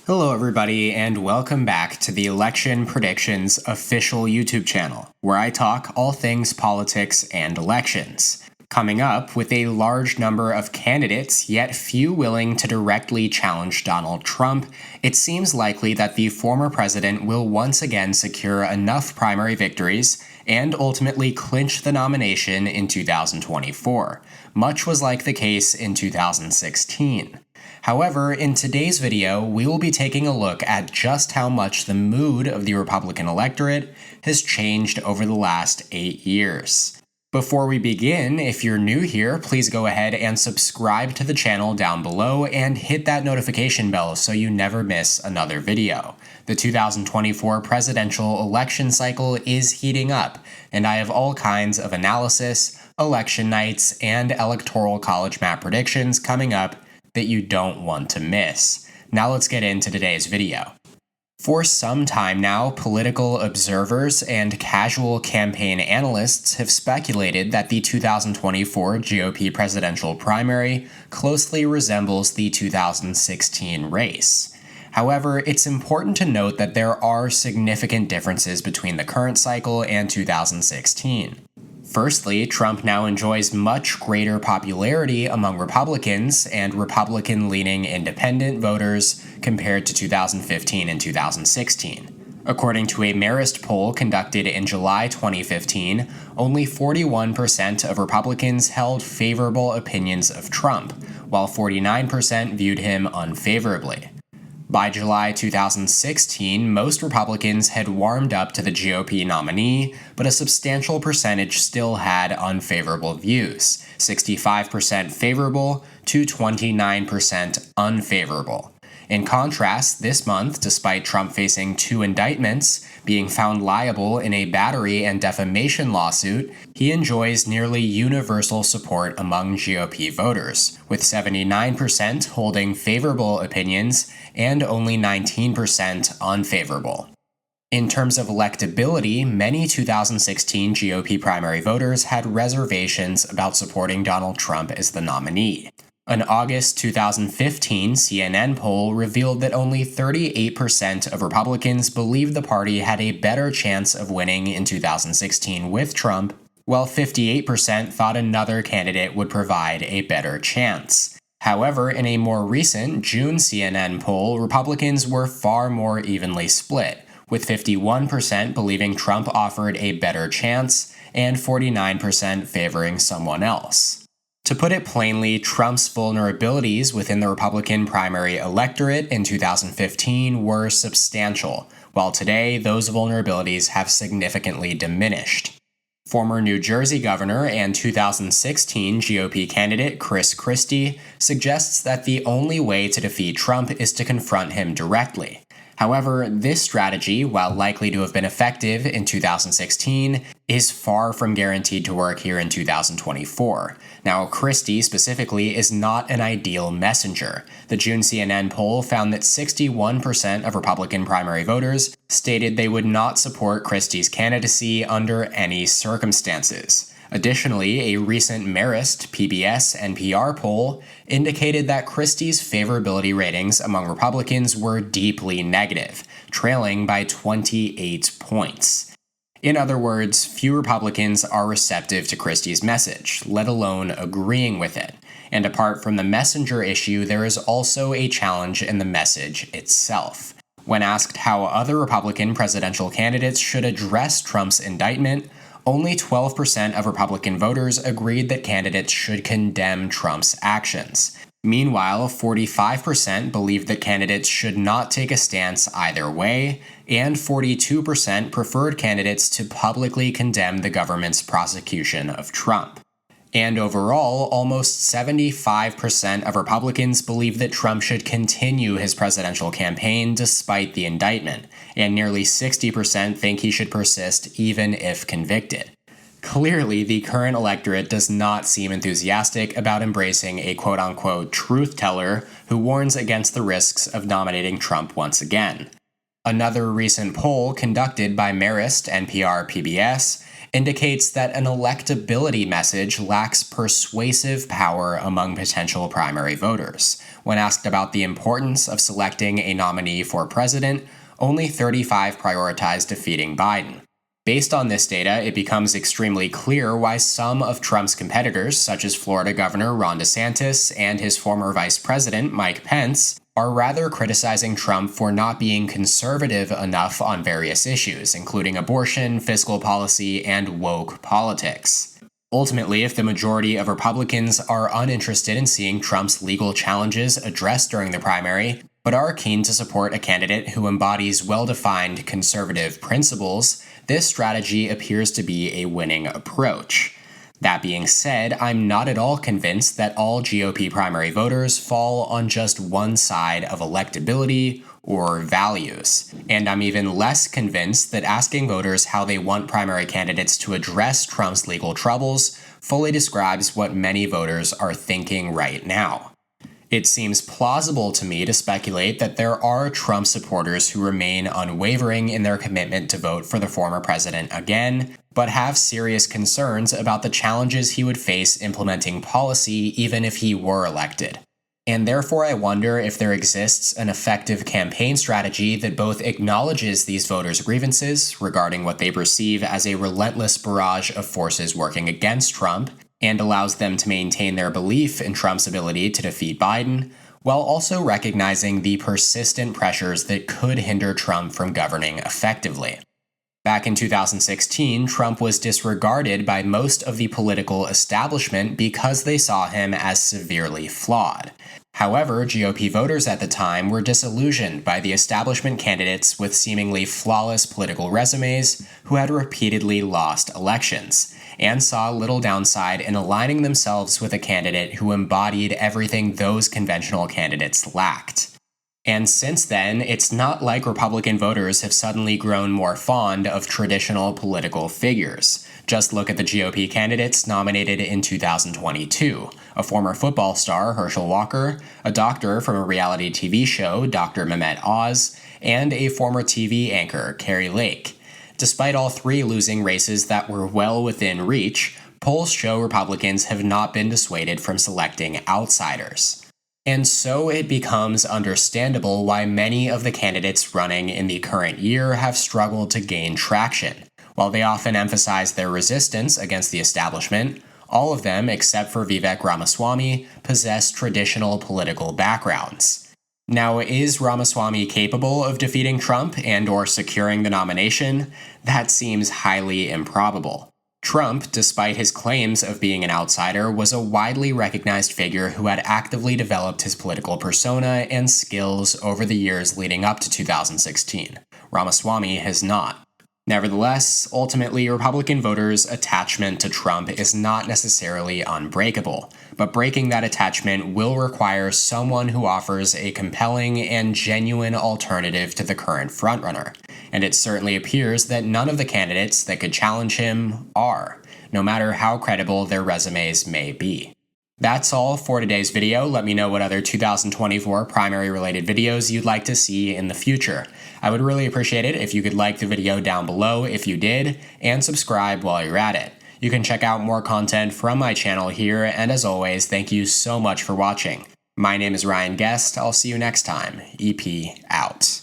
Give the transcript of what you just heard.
Hello everybody, and welcome back to the Election Predictions official YouTube channel, where I talk all things politics and elections. Coming up, with a large number of candidates, yet few willing to directly challenge Donald Trump, it seems likely that the former president will once again secure enough primary victories and ultimately clinch the nomination in 2024. Much was like the case in 2016. However, in today's video, we will be taking a look at just how much the mood of the Republican electorate has changed over the last 8 years. Before we begin, if you're new here, please go ahead and subscribe to the channel down below and hit that notification bell so you never miss another video. The 2024 presidential election cycle is heating up, and I have all kinds of analysis, election nights, and electoral college map predictions coming up that you don't want to miss. Now let's get into today's video. For some time now, political observers and casual campaign analysts have speculated that the 2024 GOP presidential primary closely resembles the 2016 race. However, it's important to note that there are significant differences between the current cycle and 2016. Firstly, Trump now enjoys much greater popularity among Republicans and Republican-leaning independent voters compared to 2015 and 2016. According to a Marist poll conducted in July 2015, only 41% of Republicans held favorable opinions of Trump, while 49% viewed him unfavorably. By July 2016, most Republicans had warmed up to the GOP nominee, but a substantial percentage still had unfavorable views, 65% favorable to 29% unfavorable. In contrast, this month, despite Trump facing 2 indictments, being found liable in a battery and defamation lawsuit, he enjoys nearly universal support among GOP voters, with 79% holding favorable opinions and only 19% unfavorable. In terms of electability, many 2016 GOP primary voters had reservations about supporting Donald Trump as the nominee. An August 2015 CNN poll revealed that only 38% of Republicans believed the party had a better chance of winning in 2016 with Trump, while 58% thought another candidate would provide a better chance. However, in a more recent June CNN poll, Republicans were far more evenly split, with 51% believing Trump offered a better chance and 49% favoring someone else. To put it plainly, Trump's vulnerabilities within the Republican primary electorate in 2015 were substantial, while today those vulnerabilities have significantly diminished. Former New Jersey governor and 2016 GOP candidate Chris Christie suggests that the only way to defeat Trump is to confront him directly. However, this strategy, while likely to have been effective in 2016, is far from guaranteed to work here in 2024. Now, Christie specifically is not an ideal messenger. The June CNN poll found that 61% of Republican primary voters stated they would not support Christie's candidacy under any circumstances. Additionally, a recent Marist PBS NPR poll indicated that Christie's favorability ratings among Republicans were deeply negative, trailing by 28 points. In other words, few Republicans are receptive to Christie's message, let alone agreeing with it. And apart from the messenger issue, there is also a challenge in the message itself. When asked how other Republican presidential candidates should address Trump's indictment, only 12% of Republican voters agreed that candidates should condemn Trump's actions. Meanwhile, 45% believed that candidates should not take a stance either way, and 42% preferred candidates to publicly condemn the government's prosecution of Trump. And overall, almost 75% of Republicans believe that Trump should continue his presidential campaign despite the indictment, and nearly 60% think he should persist even if convicted. Clearly, the current electorate does not seem enthusiastic about embracing a quote-unquote truth teller who warns against the risks of nominating Trump once again. Another recent poll conducted by Marist NPR PBS indicates that an electability message lacks persuasive power among potential primary voters, When asked about the importance of selecting a nominee for president, only 35 prioritized defeating Biden. Based on this data, it becomes extremely clear why some of Trump's competitors, such as Florida Governor Ron DeSantis and his former Vice President Mike Pence, are rather criticizing Trump for not being conservative enough on various issues, including abortion, fiscal policy, and woke politics. Ultimately, if the majority of Republicans are uninterested in seeing Trump's legal challenges addressed during the primary, but are keen to support a candidate who embodies well-defined conservative principles, this strategy appears to be a winning approach. That being said, I'm not at all convinced that all GOP primary voters fall on just one side of electability or values. And I'm even less convinced that asking voters how they want primary candidates to address Trump's legal troubles fully describes what many voters are thinking right now. It seems plausible to me to speculate that there are Trump supporters who remain unwavering in their commitment to vote for the former president again, but have serious concerns about the challenges he would face implementing policy even if he were elected. And therefore, I wonder if there exists an effective campaign strategy that both acknowledges these voters' grievances regarding what they perceive as a relentless barrage of forces working against Trump, and allows them to maintain their belief in Trump's ability to defeat Biden, while also recognizing the persistent pressures that could hinder Trump from governing effectively. Back in 2016, Trump was disregarded by most of the political establishment because they saw him as severely flawed. However, GOP voters at the time were disillusioned by the establishment candidates with seemingly flawless political resumes who had repeatedly lost elections, and saw little downside in aligning themselves with a candidate who embodied everything those conventional candidates lacked. And since then, it's not like Republican voters have suddenly grown more fond of traditional political figures. Just look at the GOP candidates nominated in 2022, a former football star, Herschel Walker, a doctor from a reality TV show, Dr. Mehmet Oz, and a former TV anchor, Carrie Lake. Despite all three losing races that were well within reach, polls show Republicans have not been dissuaded from selecting outsiders. And so it becomes understandable why many of the candidates running in the current year have struggled to gain traction. While they often emphasize their resistance against the establishment, all of them, except for Vivek Ramaswamy, possess traditional political backgrounds. Now, is Ramaswamy capable of defeating Trump and/or securing the nomination? That seems highly improbable. Trump, despite his claims of being an outsider, was a widely recognized figure who had actively developed his political persona and skills over the years leading up to 2016. Ramaswamy has not. Nevertheless, ultimately, Republican voters' attachment to Trump is not necessarily unbreakable, but breaking that attachment will require someone who offers a compelling and genuine alternative to the current frontrunner, and it certainly appears that none of the candidates that could challenge him are, no matter how credible their resumes may be. That's all for today's video. Let me know what other 2024 primary-related videos you'd like to see in the future. I would really appreciate it if you could like the video down below if you did, and subscribe while you're at it. You can check out more content from my channel here, and as always, thank you so much for watching. My name is Ryan Guest. I'll see you next time. EP out.